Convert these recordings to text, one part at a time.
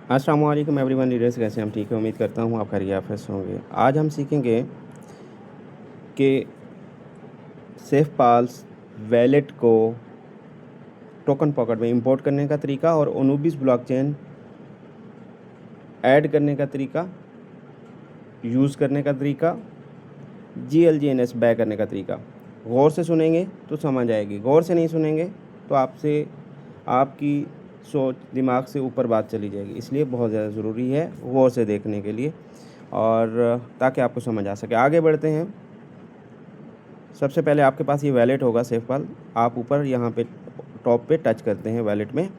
अस्सलाम वालेकुम everyone, leaders कैसे हम ठीक है। उम्मीद करता हूँ आप खैरियत होंगे। आज हम सीखेंगे कि सेफ पाल्स वैलेट को टोकन पॉकेट में इंपोर्ट करने का तरीका और ओनूबिस ब्लॉकचेन ऐड करने का तरीका, यूज़ करने का तरीका, GLGNS बैक करने का तरीका। गौर से सुनेंगे तो समझ आएगी, गौर से नहीं सुनेंगे तो आपकी सोच दिमाग से ऊपर बात चली जाएगी। इसलिए बहुत ज़्यादा ज़रूरी है गौर से देखने के लिए, और ताकि आपको समझ आ सके। आगे बढ़ते हैं। सबसे पहले आपके पास ये वैलेट होगा सेफपाल। आप ऊपर यहाँ पे टॉप पे टच करते हैं वैलेट में।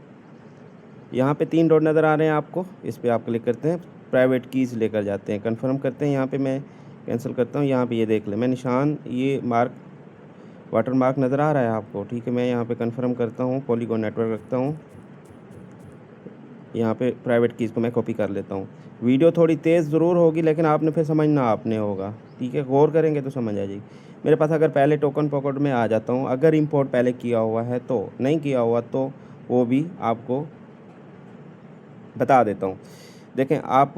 यहाँ पे 3 डॉट नज़र आ रहे हैं आपको, इस पर आप क्लिक करते हैं, प्राइवेट कीज़ लेकर जाते हैं, कंफर्म करते हैं। यहाँ पे मैं कैंसिल करता हूँ। यहाँ पे ये देख लें, मैं निशान ये मार्क वाटर मार्क नज़र आ रहा है आपको, ठीक है। मैं यहाँ पे कंफर्म करता हूँ, पॉलीगॉन नेटवर्क रखता हूँ। यहाँ पे प्राइवेट कीज़ को मैं कॉपी कर लेता हूँ। वीडियो थोड़ी तेज़ ज़रूर होगी, लेकिन आपने फिर समझना आपने होगा, ठीक है। गौर करेंगे तो समझ आ जाएगी। मेरे पास अगर पहले टोकन पॉकेट में आ जाता हूँ, अगर इंपोर्ट पहले किया हुआ है तो, नहीं किया हुआ तो वो भी आपको बता देता हूँ। देखें, आप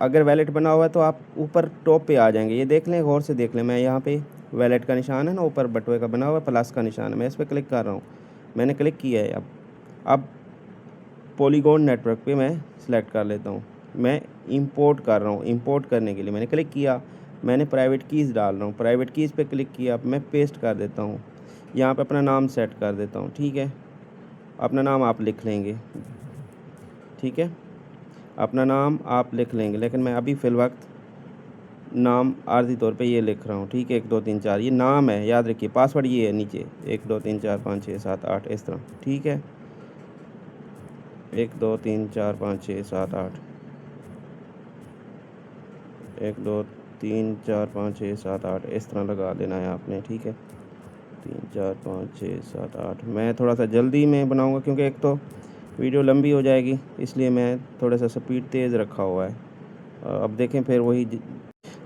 अगर वैलेट बना हुआ है तो आप ऊपर टॉप पे आ जाएंगे। ये देख लें, गौर से देख लें। मैं यहाँ पे वैलेट का निशान है ना, ऊपर बटुए का बना हुआ है, प्लस का निशान है, मैं इस पर क्लिक कर रहा हूँ। मैंने क्लिक किया है। अब पॉलीगॉन नेटवर्क पे मैं सिलेक्ट कर लेता हूँ। मैं इंपोर्ट कर रहा हूँ। इंपोर्ट करने के लिए मैंने क्लिक किया, मैंने प्राइवेट कीज़ डाल रहा हूँ, प्राइवेट कीज़ पे क्लिक किया। अब मैं पेस्ट कर देता हूँ, यहाँ पे अपना नाम सेट कर देता हूँ, ठीक है। अपना नाम आप लिख लेंगे, ठीक है। अपना नाम आप लिख लेंगे, लेकिन मैं अभी फ़िल वक्त नाम आर्जी तौर पे ये लिख रहा हूँ, ठीक है। 1 2 3 4 ये नाम है, याद रखिए। पासवर्ड ये है नीचे, 1 2 3 4 5 6 7 8 इस तरह, ठीक है। 1 2 3 4 5 6 7 8, 1 2 3 4 5 6 7 8 इस तरह लगा देना है आपने, ठीक है। 3 4 5 6 7 8। मैं थोड़ा सा जल्दी में बनाऊँगा क्योंकि एक तो वीडियो लंबी हो जाएगी, इसलिए मैं थोड़ा सा स्पीड तेज़ रखा हुआ है। अब देखें फिर वही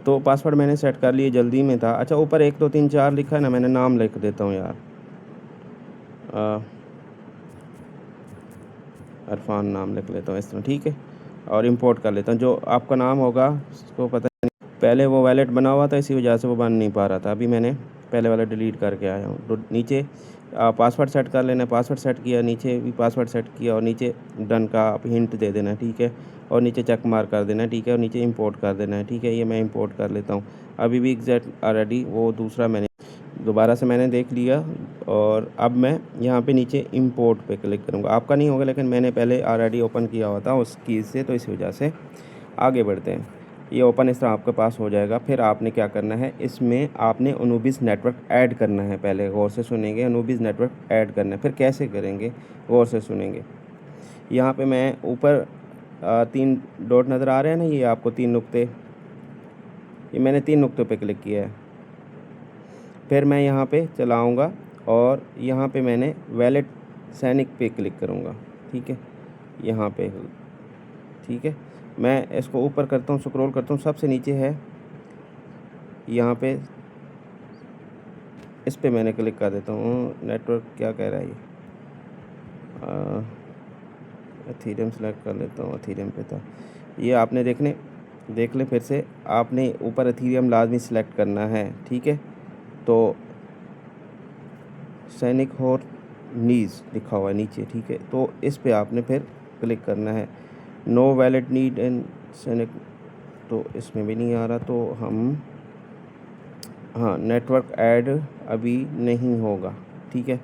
तो पासवर्ड मैंने सेट कर लिए, जल्दी में था। अच्छा, ऊपर 1 2 3 4 लिखा है ना, मैंने नाम लिख देता हूँ यार, इरफान नाम लिख लेता हूँ इस तरह, ठीक है। और इंपोर्ट कर लेता हूँ। जो आपका नाम होगा उसको पता नहीं, पहले वो वैलेट बना हुआ था, इसी वजह से वो बन नहीं पा रहा था। अभी मैंने पहले वाला डिलीट करके आया हूँ। तो नीचे पासवर्ड सेट कर लेना। पासवर्ड सेट किया, नीचे भी पासवर्ड सेट किया, और नीचे डन का आप हिंट दे देना, ठीक है। और नीचे चेक मार्क कर देना, ठीक है। और नीचे इंपोर्ट कर देना है, ठीक है। ये मैं इंपोर्ट कर लेता हूँ। अभी भी एग्जैक्ट ऑलरेडी वो दूसरा मैंने दोबारा से मैंने देख लिया, और अब मैं यहाँ पे नीचे इंपोर्ट पे क्लिक करूँगा। आपका नहीं होगा, लेकिन मैंने पहले ऑलरेडी ओपन किया हुआ था उस कीज़ से, तो इस वजह से। आगे बढ़ते हैं। ये ओपन इस तरह आपके पास हो जाएगा। फिर आपने क्या करना है, इसमें आपने अनूबिस नेटवर्क ऐड करना है। पहले गौर से सुनेंगे, अनूबिस नेटवर्क ऐड करना है। फिर कैसे करेंगे, गौर से सुनेंगे। यहाँ पे मैं ऊपर 3 डॉट नज़र आ रहे हैं ना, ये आपको 3 नुक्ते, ये मैंने 3 नुक्तों पे क्लिक किया है। फिर मैं यहाँ पे चलाऊँगा, और यहाँ पे मैंने वैलेट सैनिक पे क्लिक करूँगा, ठीक है। यहाँ पे, ठीक है। मैं इसको ऊपर करता हूँ, स्क्रॉल करता हूँ, सबसे नीचे है यहाँ पे, इस पे मैंने क्लिक कर देता हूँ। नेटवर्क क्या कह रहा है ये, एथीरियम सेलेक्ट कर लेता हूँ। एथीरियम पे था ये, आपने देख लें फिर से। आपने ऊपर एथीरियम लाजमी सिलेक्ट करना है, ठीक है। तो सैनिक और नीज लिखा हुआ है नीचे, ठीक है। तो इस पे आपने फिर क्लिक करना है। नो वैलिड नीड एंड सैनिक, तो इसमें भी नहीं आ रहा, तो हम, हाँ, नेटवर्क ऐड अभी नहीं होगा, ठीक है।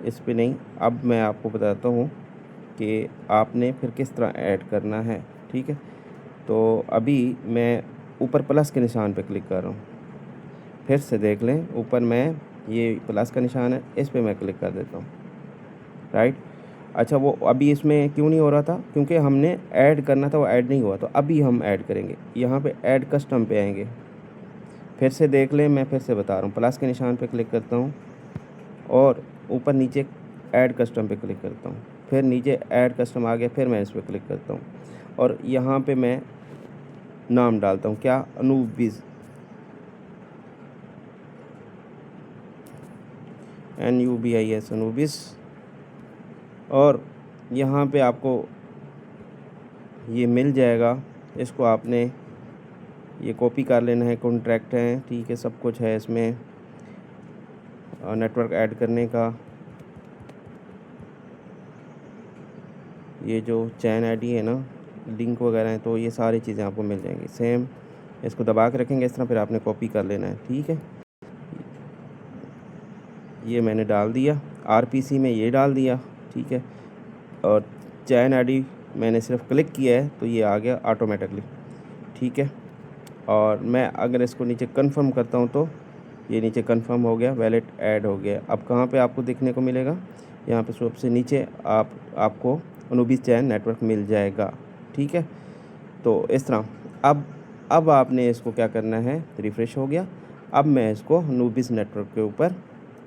इस पे नहीं। अब मैं आपको बताता हूँ कि आपने फिर किस तरह ऐड करना है, ठीक है। तो अभी मैं ऊपर प्लस के निशान पे क्लिक कर रहा हूँ। फिर से देख लें, ऊपर मैं ये प्लस का निशान है, इस पे मैं क्लिक कर देता हूँ, राइट। अच्छा, वो अभी इसमें क्यों नहीं हो रहा था, क्योंकि हमने ऐड करना था, वो ऐड नहीं हुआ। तो अभी हम ऐड करेंगे। यहाँ पे ऐड कस्टम पे आएंगे। फिर से देख लें, मैं फिर से बता रहा हूँ, प्लस के निशान पे क्लिक करता हूँ, और ऊपर नीचे ऐड कस्टम पे क्लिक करता हूँ। फिर नीचे ऐड कस्टम आ गया, फिर मैं इस पर क्लिक करता हूँ, और यहाँ पे मैं नाम डालता हूँ, क्या, अनूबिस, NUBIS, अनूबिस। और यहाँ पे आपको ये मिल जाएगा। इसको आपने ये कॉपी कर लेना है, कॉन्ट्रैक्ट है, ठीक है, सब कुछ है इसमें नेटवर्क ऐड करने का। ये जो चैन आईडी है ना, लिंक वगैरह है, तो ये सारी चीज़ें आपको मिल जाएंगी सेम। इसको दबा के रखेंगे इस तरह, फिर आपने कॉपी कर लेना है, ठीक है। ये मैंने डाल दिया, आरपीसी में ये डाल दिया, ठीक है। और चैन आईडी मैंने सिर्फ क्लिक किया है तो ये आ गया ऑटोमेटिकली, ठीक है। और मैं अगर इसको नीचे कंफर्म करता हूँ तो ये नीचे कंफर्म हो गया, वैलेट ऐड हो गया। अब कहाँ पे आपको देखने को मिलेगा, यहाँ पे सबसे नीचे आपको अनुबिस चैन नेटवर्क मिल जाएगा, ठीक है। तो इस तरह अब आपने इसको क्या करना है, रिफ़्रेश हो गया। अब मैं इसको अनुबिस नेटवर्क के ऊपर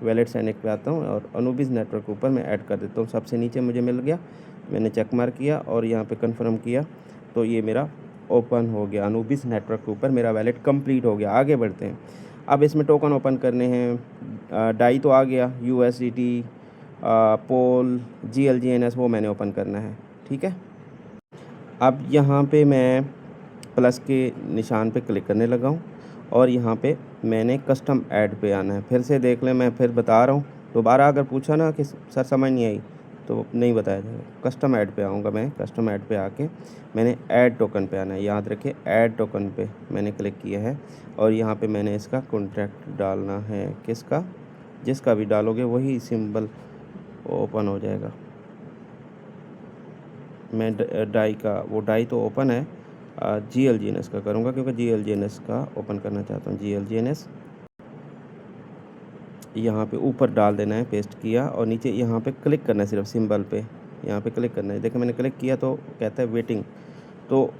वैलेट सैनिक पे आता हूँ और अनुबिस नेटवर्क के ऊपर मैं ऐड कर देता हूँ। सबसे नीचे मुझे मिल गया, मैंने चेक मार्क किया और यहाँ पे कंफर्म किया, तो ये मेरा ओपन हो गया। अनुबिस नेटवर्क के ऊपर मेरा वैलेट कंप्लीट हो गया। आगे बढ़ते हैं। अब इसमें टोकन ओपन करने हैं। डाई तो आ गया, USDT, पोल, GLGNS वो मैंने ओपन करना है, ठीक है। अब यहाँ पे मैं प्लस के निशान पे क्लिक करने लगा हूँ और यहाँ पे मैंने कस्टम ऐड पे आना है। फिर से देख लें, मैं फिर बता रहा हूँ, दोबारा अगर पूछा ना कि सर समझ नहीं आई तो नहीं बताया जाएगा। कस्टम ऐड पे आऊँगा मैं। कस्टम ऐड पे आके मैंने ऐड टोकन पे आना है। याद रखें, ऐड टोकन पे मैंने क्लिक किया है और यहाँ पे मैंने इसका कॉन्ट्रैक्ट डालना है। किसका, जिसका भी डालोगे वही सिंबल ओपन हो जाएगा। मैं डाई का, वो डाई तो ओपन है, GLGNS का करूँगा क्योंकि GLGNS का ओपन करना चाहता हूँ। GLGNS यहाँ पे ऊपर डाल देना है, पेस्ट किया और नीचे यहाँ पे क्लिक करना है, सिर्फ सिंबल पे यहाँ पे क्लिक करना है। देखिए मैंने क्लिक किया तो कहता है वेटिंग, तो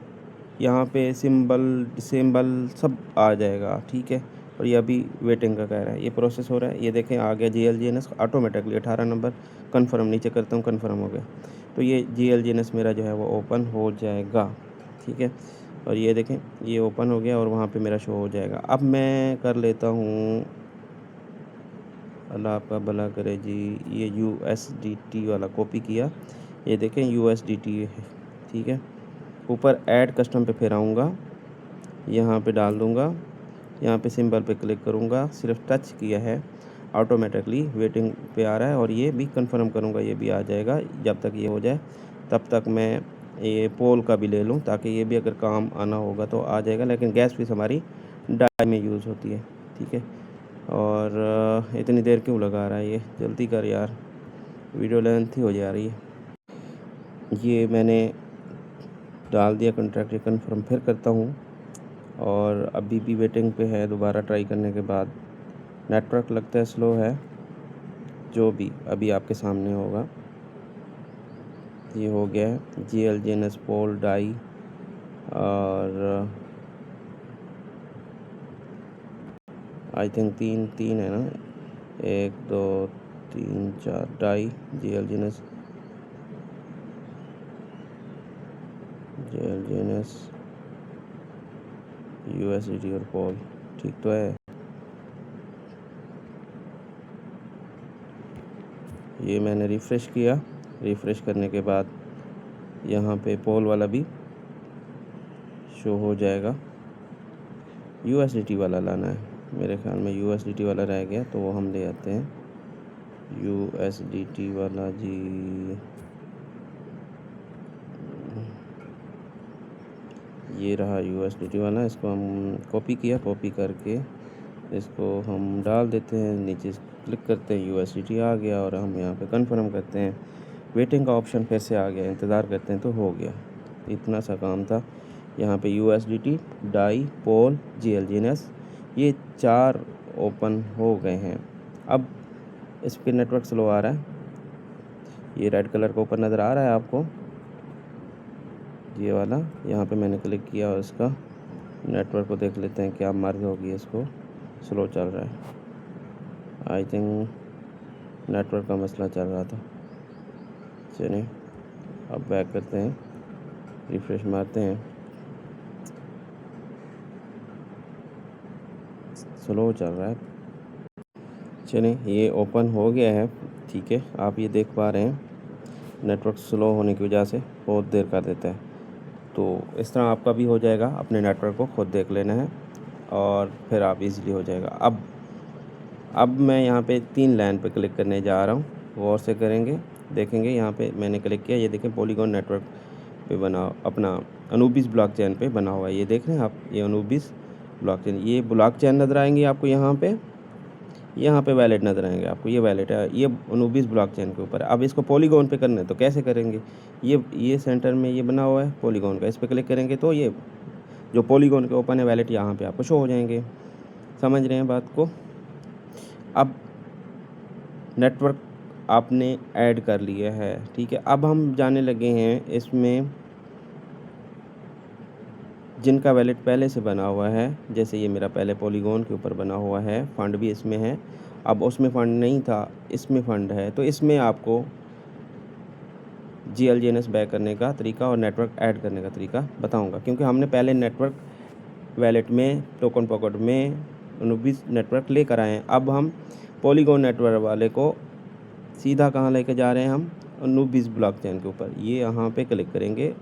यहाँ पे सिंबल सब आ जाएगा, ठीक है। और ये अभी वेटिंग का कह रहा है, ये प्रोसेस हो रहा है। ये देखें आ गया GLGNS ऑटोमेटिकली 18 नंबर कन्फर्म, नीचे करता हूँ कन्फर्म हो गया। तो ये GLGNS मेरा जो है वो ओपन हो जाएगा, ठीक है। और ये देखें ये ओपन हो गया और वहाँ पे मेरा शो हो जाएगा। अब मैं कर लेता हूँ, अल्लाह आपका भला करे जी, ये USDT वाला कॉपी किया, ये देखें USDT है, ठीक है। ऊपर ऐड कस्टम पे फिर आऊँगा, यहाँ पे डाल दूँगा, यहाँ पे सिंबल पे क्लिक करूँगा, सिर्फ टच किया है, ऑटोमेटिकली वेटिंग पे आ रहा है। और ये भी कंफर्म करूँगा, ये भी आ जाएगा। जब तक ये हो जाए तब तक मैं ये पोल का भी ले लूँ, ताकि ये भी अगर काम आना होगा तो आ जाएगा। लेकिन गैस फीस हमारी डाई में यूज़ होती है, ठीक है। और इतनी देर क्यों लगा रहा है, ये जल्दी कर यार, वीडियो लेंथ ही हो जा रही है। ये मैंने डाल दिया कॉन्ट्रैक्ट, कन्फर्म फिर करता हूँ और अभी भी वेटिंग पे है। दोबारा ट्राई करने के बाद नेटवर्क लगता है स्लो है, जो भी अभी आपके सामने होगा। ये हो गया है GLGNS, पोल, डाई और आई थिंक तीन है ना, 1 2 3 4 डाई, GLGNS, USDT और पोल, ठीक तो है। ये मैंने रिफ़्रेश किया, रिफ़्रेश करने के बाद यहाँ पे पोल वाला भी शो हो जाएगा। USDT वाला लाना है, मेरे ख्याल में USDT वाला रह गया, तो वो हम ले आते हैं। USDT वाला जी, ये रहा USDT वाला। इसको हम कॉपी किया, कॉपी करके इसको हम डाल देते हैं, नीचे क्लिक करते हैं, USDT आ गया और हम यहाँ पे कंफर्म करते हैं। वेटिंग का ऑप्शन फिर से आ गया, इंतज़ार करते हैं, तो हो गया। इतना सा काम था। यहाँ पे USDT, डाई, पोल, GLGNS ये 4 ओपन हो गए हैं। अब इस पर नेटवर्क स्लो आ रहा है, ये रेड कलर का ऊपर नज़र आ रहा है आपको, ये वाला। यहाँ पे मैंने क्लिक किया और इसका नेटवर्क को देख लेते हैं क्या मर्ज होगी। इसको स्लो चल रहा है, आई थिंक नेटवर्क का मसला चल रहा था। चलिए अब बैक करते हैं, रिफ्रेश मारते हैं, स्लो चल रहा है। चलिए ये ओपन हो गया है, ठीक है। आप ये देख पा रहे हैं नेटवर्क स्लो होने की वजह से बहुत देर कर देता है। तो इस तरह आपका भी हो जाएगा, अपने नेटवर्क को खुद देख लेना है और फिर आप इजीली हो जाएगा। अब मैं यहाँ पे 3 लाइन पे क्लिक करने जा रहा हूँ, गौर से करेंगे, देखेंगे यहाँ पे मैंने क्लिक किया, ये देखें पॉलीगॉन नेटवर्क पे बना अपना अनूबिस ब्लॉकचेन पे बना हुआ है। ये देख रहे हैं आप, ये अनूबिस ब्लॉकचेन, ये ब्लॉकचेन नज़र आएंगी आपको यहाँ पे वैलेट नज़र आएंगे आपको, ये वैलेट है, ये अनूबिस ब्लॉकचेन के ऊपर। अब इसको पॉलीगॉन पे करना है तो कैसे करेंगे, ये सेंटर में ये बना हुआ है पॉलीगॉन का, इस पर क्लिक करेंगे तो ये जो पॉलीगॉन के ओपन है वैलेट यहाँ पे आपको शो हो जाएंगे। समझ रहे हैं बात को। अब नेटवर्क आपने ऐड कर लिया है, ठीक है। अब हम जाने लगे हैं इसमें जिनका वैलेट पहले से बना हुआ है, जैसे ये मेरा पहले पॉलीगॉन के ऊपर बना हुआ है, फ़ंड भी इसमें है। अब उसमें फ़ंड नहीं था, इसमें फ़ंड है, तो इसमें आपको GLGNS बैक करने का तरीका और नेटवर्क ऐड करने का तरीका बताऊंगा, क्योंकि हमने पहले नेटवर्क वैलेट में टोकन पॉकेट में अनूबिस नेटवर्क लेकर आए हैं। अब हम पॉलीगॉन नेटवर्क वाले को सीधा कहाँ लेके जा रहे हैं, हम अनूबिस ब्लॉकचेन के ऊपर। ये यहाँ पे क्लिक करेंगे,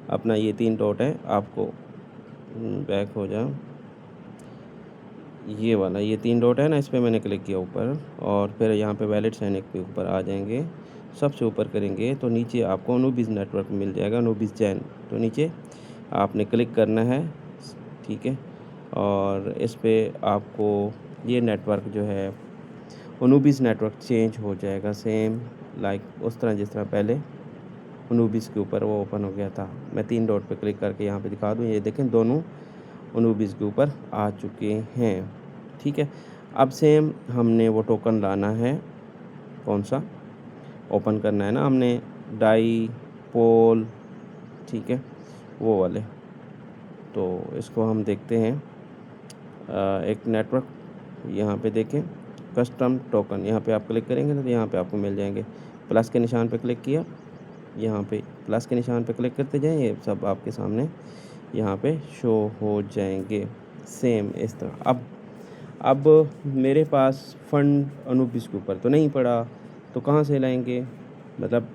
अपना ये 3 डॉट है, आपको बैक हो जाओ, ये वाला ये 3 डॉट है ना, इस पर मैंने क्लिक किया ऊपर, और फिर यहाँ पे वैलेट सैनिक पे ऊपर आ जाएंगे, सबसे ऊपर करेंगे तो नीचे आपको अनूबिस नेटवर्क मिल जाएगा, अनूबिस चैन। तो नीचे आपने क्लिक करना है, ठीक है, और इस पर आपको ये नेटवर्क जो है अनूबिस नेटवर्क चेंज हो जाएगा, सेम लाइक उस तरह जिस तरह पहले अनूबिस के ऊपर वो ओपन हो गया था। मैं 3 डॉट पे क्लिक करके यहाँ पे दिखा दूँ, ये देखें दोनों अनूबिस के ऊपर आ चुके हैं, ठीक है। अब सेम हमने वो टोकन लाना है, कौन सा ओपन करना है ना हमने, डाई पोल, ठीक है, वो वाले। तो इसको हम देखते हैं, एक नेटवर्क यहाँ पे देखें, कस्टम टोकन, यहाँ पे आप क्लिक करेंगे तो यहाँ पे आपको मिल जाएंगे। प्लस के निशान पे क्लिक किया, यहाँ पे प्लस के निशान पे क्लिक करते जाएं, ये सब आपके सामने यहाँ पे शो हो जाएंगे, सेम इस तरह। अब मेरे पास फ़ंड अनूबिस के ऊपर तो नहीं पड़ा, तो कहाँ से लाएंगे, मतलब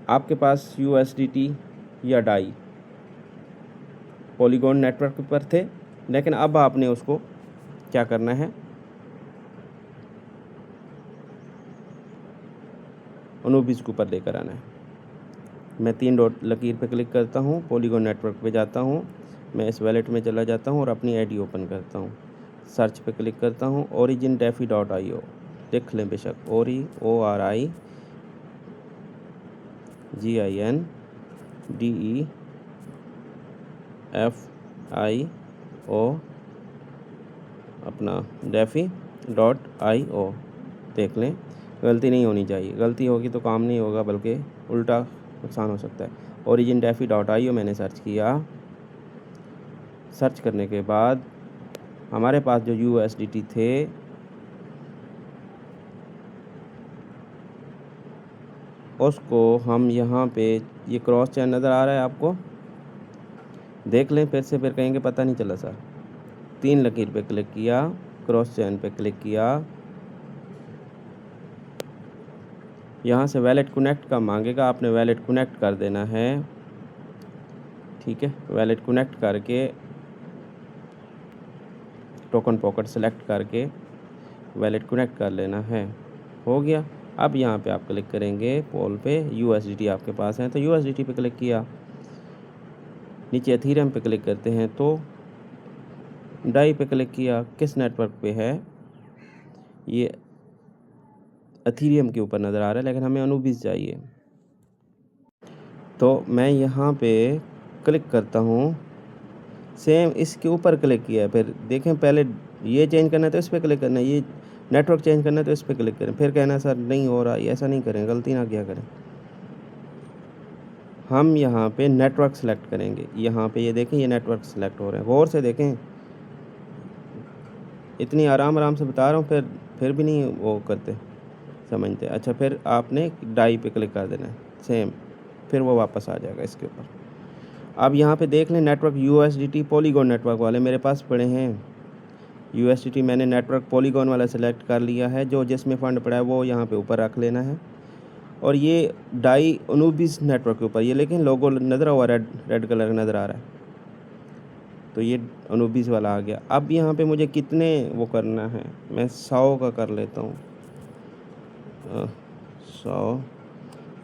आपके पास USDT या डाई पॉलीगॉन नेटवर्क पर थे, लेकिन अब आपने उसको क्या करना है, अनूबिस के ऊपर लेकर आना है। मैं 3 डॉट लकीर पे क्लिक करता हूँ, पॉलीगॉन नेटवर्क पे जाता हूँ, मैं इस वैलेट में चला जाता हूँ और अपनी आईडी ओपन करता हूँ, सर्च पे क्लिक करता हूँ, origindefi.io लिख लें बेशक, ORIGINDEFIO अपना defi.io देख लें, गलती नहीं होनी चाहिए, गलती होगी तो काम नहीं होगा बल्कि उल्टा नुकसान हो सकता है। origindefi.io मैंने सर्च किया, सर्च करने के बाद हमारे पास जो USDT थे उसको हम यहाँ पे, ये क्रॉस चैन नज़र आ रहा है आपको, देख लें फिर से, फिर कहेंगे पता नहीं चला सर। 3 लकीर पे क्लिक किया, क्रॉस चैन पे क्लिक किया, यहाँ से वैलेट कनेक्ट का मांगेगा, आपने वैलेट कनेक्ट कर देना है, ठीक है। वैलेट कनेक्ट करके टोकन पॉकेट सेलेक्ट करके वैलेट कनेक्ट कर लेना है, हो गया। अब यहाँ पे आप क्लिक करेंगे पोल पे, USDT आपके पास है तो USDT पे क्लिक किया, नीचे एथीरियम पे क्लिक करते हैं तो डाई पे क्लिक किया, किस नेटवर्क पे है, ये एथीरियम के ऊपर नज़र आ रहा है लेकिन हमें अनूबिस चाहिए, तो मैं यहाँ पे क्लिक करता हूँ, सेम इसके ऊपर क्लिक किया, फिर देखें पहले ये चेंज करना है तो इस पर क्लिक करना है, ये नेटवर्क चेंज करना है तो इस पर क्लिक करें, फिर कहना सर नहीं हो रहा, ऐसा नहीं करें, गलती ना क्या करें। हम यहाँ पे नेटवर्क सेलेक्ट करेंगे, यहाँ पे ये देखें ये नेटवर्क सेलेक्ट हो रहे हैं, गौर से देखें, इतनी आराम से बता रहा हूँ, फिर भी नहीं वो करते समझते। अच्छा, फिर आपने डाई पे क्लिक कर देना है, सेम, फिर वो वापस आ जाएगा इसके ऊपर। अब यहाँ पे देख लें नेटवर्क USDT पॉलीगॉन नेटवर्क वाले मेरे पास पड़े हैं, USDT मैंने नेटवर्क पॉलीगॉन वाला सेलेक्ट कर लिया है, जो जिसमें फ़ंड पड़ा है वो यहाँ पे ऊपर रख लेना है, और ये डाई अनुबिस नेटवर्क के ऊपर, ये लेकिन लोगो नज़र हुआ रेड कलर का नज़र आ रहा है, तो ये अनुबिस वाला आ गया। अब यहाँ पे मुझे कितने वो करना है, मैं 100 का कर लेता हूँ, 100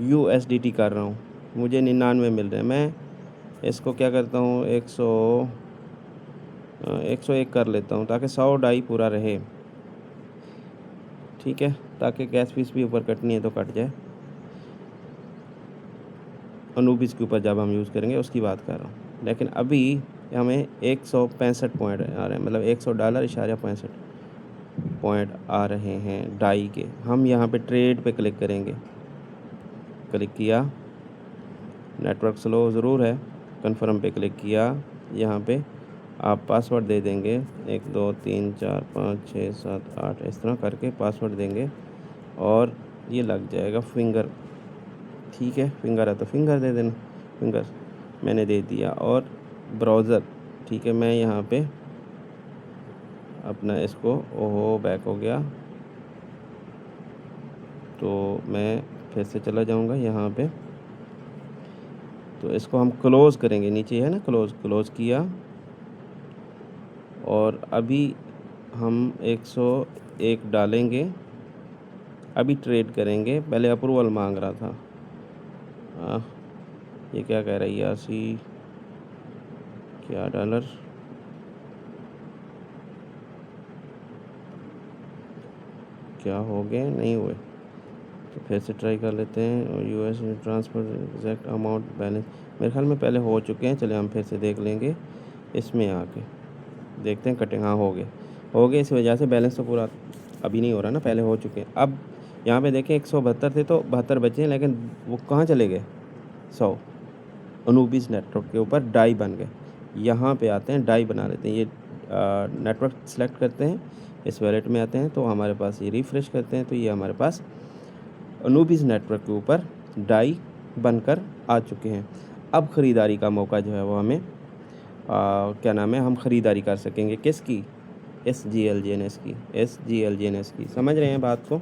USDT कर रहा हूँ, मुझे 99 मिल रहे हैं। मैं इसको क्या करता हूँ, 101 कर लेता हूँ ताकि 100 डाई पूरा रहे, ठीक है, ताकि गैस फीस भी ऊपर कटनी है तो कट जाए। अनुबिस के ऊपर जब हम यूज़ करेंगे उसकी बात कर रहा हूँ, लेकिन अभी हमें 165 पॉइंट आ रहे हैं, मतलब $100.65 पॉइंट आ रहे हैं डाई के। हम यहाँ पे ट्रेड पे क्लिक करेंगे, क्लिक किया, नेटवर्क स्लो ज़रूर है, कन्फर्म पे क्लिक किया। यहाँ पे आप पासवर्ड दे देंगे, 1 2 3 4 5 6 7 8 इस तरह करके पासवर्ड देंगे और ये लग जाएगा फिंगर, ठीक है, फिंगर है तो फिंगर दे देना, फिंगर मैंने दे दिया। और ब्राउज़र, ठीक है, मैं यहाँ पे अपना इसको, ओहो बैक हो गया, तो मैं फिर से चला जाऊँगा यहाँ पे, तो इसको हम क्लोज़ करेंगे, नीचे है ना क्लोज़ किया। और अभी हम 101 डालेंगे, अभी ट्रेड करेंगे, पहले अप्रूवल मांग रहा था। ये क्या कह रही है, 80 क्या डॉलर, क्या हो गए, नहीं हुए, तो फिर से ट्राई कर लेते हैं। और US transfer exact amount balance मेरे ख्याल में पहले हो चुके हैं, चलिए हम फिर से देख लेंगे, इसमें आके देखते हैं कटिंग, हाँ हो गए, इस वजह से बैलेंस तो पूरा अभी नहीं हो रहा ना, पहले हो चुके हैं। अब यहाँ पे देखें 172 थे तो 72 बचे हैं, लेकिन वो कहाँ चले गए, 100 अनुबिस नेटवर्क के ऊपर डाई बन गए। यहाँ पे आते हैं, डाई बना लेते हैं, ये नेटवर्क सेलेक्ट करते हैं, इस वैलेट में आते हैं तो हमारे पास ये रिफ़्रेश करते हैं, तो ये हमारे पास अनुबिस नेटवर्क के ऊपर डाई बनकर आ चुके हैं। अब ख़रीदारी का मौका जो है वो हमें क्या नाम है, हम ख़रीदारी कर सकेंगे किसकी, SGLGNS की। समझ रहे हैं बात को,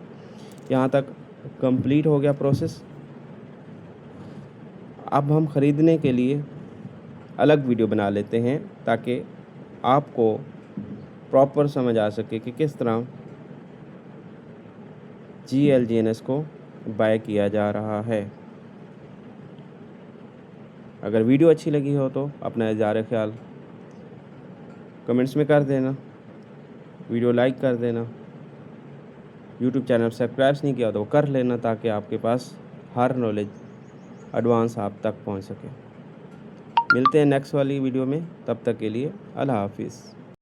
यहाँ तक कंप्लीट हो गया प्रोसेस। अब हम ख़रीदने के लिए अलग वीडियो बना लेते हैं ताकि आपको प्रॉपर समझ आ सके कि किस तरह GLGNS को बाय किया जा रहा है। अगर वीडियो अच्छी लगी हो तो अपना इज़हार ख्याल कमेंट्स में कर देना, वीडियो लाइक कर देना, यूट्यूब चैनल सब्सक्राइब नहीं किया तो कर लेना, ताकि आपके पास हर नॉलेज एडवांस आप तक पहुंच सके। मिलते हैं नेक्स्ट वाली वीडियो में, तब तक के लिए अल्लाह हाफिज़।